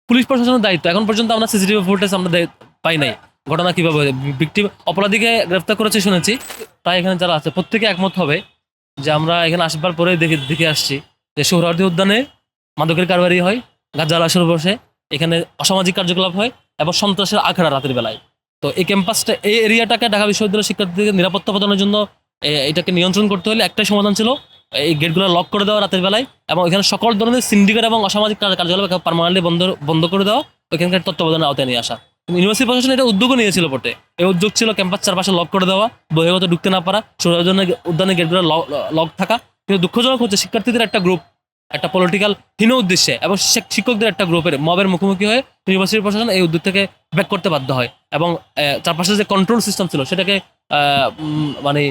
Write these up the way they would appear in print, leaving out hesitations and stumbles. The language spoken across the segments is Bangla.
পুলিশ প্রশাসনের দায়িত্ব। এখন পর্যন্ত আমরা সিসিটিভি ফুটেজ আমরা পাই নাই। ঘটনা কিভাবে ভিকটিম অপরাধীকে গ্রেফতার করেছে শুনেছি। তাই এখানে যারা আছে প্রত্যেকে একমত হবে যে আমরা এখানে আসবার পরে দেখে আসছি যে সোহরাওয়ার্দী উদ্যানে মাদকের কারবারি হয়, গাঁজা লাশের বসে, এখানে অসামাজিক কার্যকলাপ হয় এবং সন্ত্রাসের আখড়া রাতের বেলায়। তো এই ক্যাম্পাসটা, এই এরিয়াটাকে ঢাকা বিশ্ববিদ্যালয়ের শিক্ষার্থীদের নিরাপত্তা প্রদানের জন্য এটাকে নিয়ন্ত্রণ করতে হলে একটাই সমাধান ছিল, এই গেটগুলো লক করে দেওয়া রাতের বেলায় এবং এখানে সকল ধরনের সিন্ডিকেট এবং অসামাজিক কার্যকলাপ পার্মানেন্টলি বন্ধ করে দেওয়া, ওইখানকার তত্ত্বাবধানের আওতায় নিয়ে আসা। ইউনিভার্সিটি প্রশাসন এটা উদ্যোগও নিয়েছিল বটে। এই উদ্যোগ ছিল ক্যাম্পাস চারপাশে লক করে দেওয়া, বহির্গত ঢুকতে না পারা, সোহরাওয়ার্দী উদ্যানের গেটগুলো লক থাকা। কিন্তু দুঃখজনক হচ্ছে শিক্ষার্থীদের একটা গ্রুপ একটা পলিটিক্যাল হীন উদ্দেশ্যে এবং শিক্ষকদের একটা গ্রুপের মবের মুখোমুখি হয়ে ইউনিভার্সিটি প্রশাসন এই উদ্যোগ থেকে ব্যাক করতে বাধ্য হয় এবং চারপাশে যে কন্ট্রোল সিস্টেম ছিল সেটাকে মানে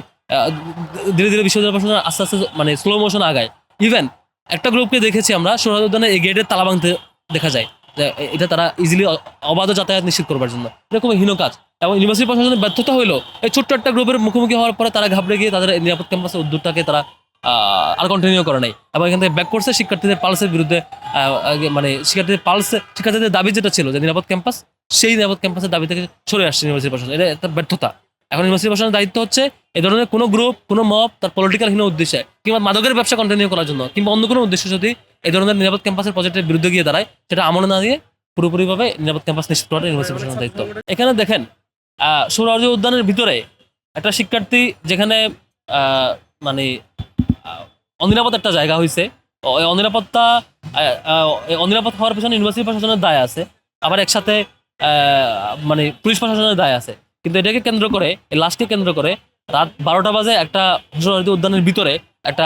ধীরে ধীরে বিশ্ববিদ্যালয় প্রশাসন আস্তে আস্তে মানে স্লো মোশন আগায়। ইভেন একটা গ্রুপকে দেখেছি আমরা সোহরাওয়ার্দী উদ্যানে এই গেটের তালা ভাঙতে দেখা যায়, যে এটা তারা ইজিলি অবাধ যাতায়াত নিশ্চিত করবার জন্য। এরকম হীন কাজ এবং ইউনিভার্সিটি প্রশাসনের ব্যর্থতা হলো এই ছোট্ট একটা গ্রুপের মুখোমুখি হওয়ার পরে তারা ঘাবড়ে গিয়ে তাদের নিরাপদ ক্যাম্পাসের উদ্যোগটাকে তারা আর কন্টিনিউ করে নাই এবং এখান থেকে ব্যাক করছে শিক্ষার্থীদের পালসের বিরুদ্ধে। মানে শিক্ষার্থীদের দাবি যেটা ছিল যে নিরাপদ ক্যাম্পাস, সেই নিরাপদ ক্যাম্পাসের দাবি থেকে সরে আসছে ইউনিভার্সিটি প্রশাসন। এটা একটা ব্যর্থতা। এখন ইউনিভার্সিটি প্রশাসনের দায়িত্ব হচ্ছে এই ধরনের কোনো গ্রুপ, কোনো মব তার পলিটিক্যাল হীন উদ্দেশ্যে কিংবা মাদকের ব্যবসা কন্টিনিউ করার জন্য কিংবা অন্য কোনো উদ্দেশ্যে যদি এই ধরনের নিরাপদ ক্যাম্পাসের প্রজেক্টের বিরুদ্ধে গিয়ে দাঁড়ায়, সেটা আমলে না দিয়ে পুরোপুরিভাবে নিরাপদ ক্যাম্পাস নিশ্চিত করাটা ইউনিভার্সিটি প্রশাসনের দায়িত্ব। এখানে দেখেন সোহরাওয়ার্দী উদ্যানের ভিতরে একটা শিক্ষার্থী যেখানে মানে অনিরাপদ একটা জায়গা হয়েছে, অনিরাপদ হওয়ার পেছনে ইউনিভার্সিটি প্রশাসনের দায় আছে, আবার একসাথে মানে পুলিশ প্রশাসনের দায় আছে। কিন্তু এটাকে কেন্দ্র করে, এই লাশকে কেন্দ্র করে রাত 12টা বাজে একটা সোহরাওয়ার্দী উদ্যানের ভিতরে একটা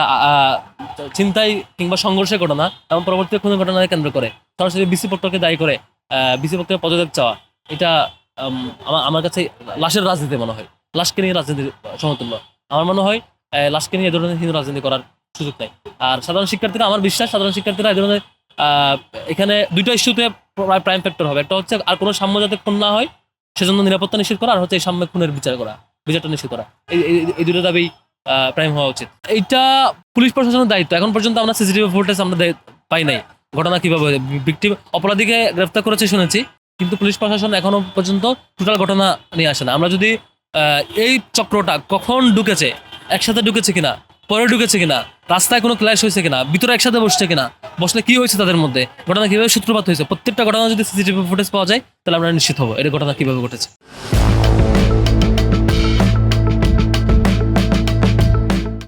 ছিনতাই কিংবা সংঘর্ষের ঘটনা এবং পরবর্তী খুনের ঘটনাকে কেন্দ্র করে সরাসরি বিসি পক্ষকে দায়ী করে বিসি পক্ষের পদত্যাগ চাওয়া, এটা আমার কাছে লাশের রাজনীতি মনে হয়, লাশকে নিয়ে রাজনীতির সমতুল্য। আমার মনে হয় লাশকে নিয়ে এ ধরনের হিন্দু রাজনীতি করার সুযোগ নেই। আর সাধারণ শিক্ষার্থীরা, আমার বিশ্বাস সাধারণ শিক্ষার্থীরা এই ধরনের এখানে দুইটা ইস্যুতে প্রাইম ফ্যাক্টর হবে। একটা হচ্ছে আর কোনো সাম্য যাতে খুন না হয় সেজন্য নিরাপত্তা নিশ্চিত করা, আর হচ্ছে এই সাম্য খুনের বিচারটা নিশ্চিত করা। এই দুটো দাবি প্রাইম হওয়া উচিত। এইটা পুলিশ প্রশাসনের দায়িত্ব। এখন পর্যন্ত আমরা সিসিটিভি ফুটেজ আমরা পাই নাই। ঘটনা কিভাবে ভিকটিম অপরাধীকে গ্রেফতার করেছে শুনেছি, কিন্তু পুলিশ প্রশাসন এখনো পর্যন্ত টোটাল ঘটনা নিয়ে আসে না। আমরা যদি এই চক্রটা কখন ঢুকেছে, একসাথে ঢুকেছে কিনা, পরে ঢুকেছে কিনা, রাস্তায় কোনো ক্ল্যাশ হয়েছে কিনা, ভিতরে একসাথে বসছে কিনা, বসলে কি হয়েছে তাদের মধ্যে, ঘটনা কিভাবে সূত্রপাত হয়েছে, প্রত্যেকটা ঘটনা যদি সিসিটিভি ফুটেজ পাওয়া যায় তাহলে আমরা নিশ্চিত হবো এটা ঘটনা কিভাবে ঘটেছে।